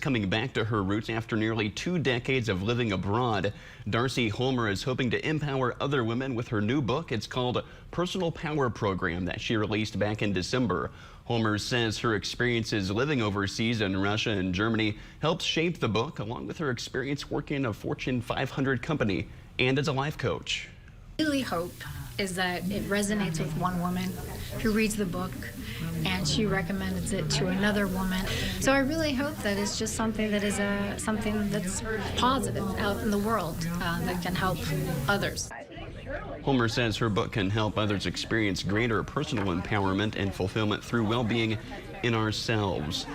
Coming back to her roots after nearly 2 decades of living abroad, Darcy Holmer is hoping to empower other women with her new book. It's called Personal Power Program that she released back in December. Holmer says her experiences living overseas in Russia and Germany helped shape the book, along with her experience working in a Fortune 500 company and as a life coach. I really hope is that it resonates with one woman who reads the book and she recommends it to another woman. So I really hope that it's just something that is something that's positive out in the world that can help others. Holmer says her book can help others experience greater personal empowerment and fulfillment through well-being in ourselves.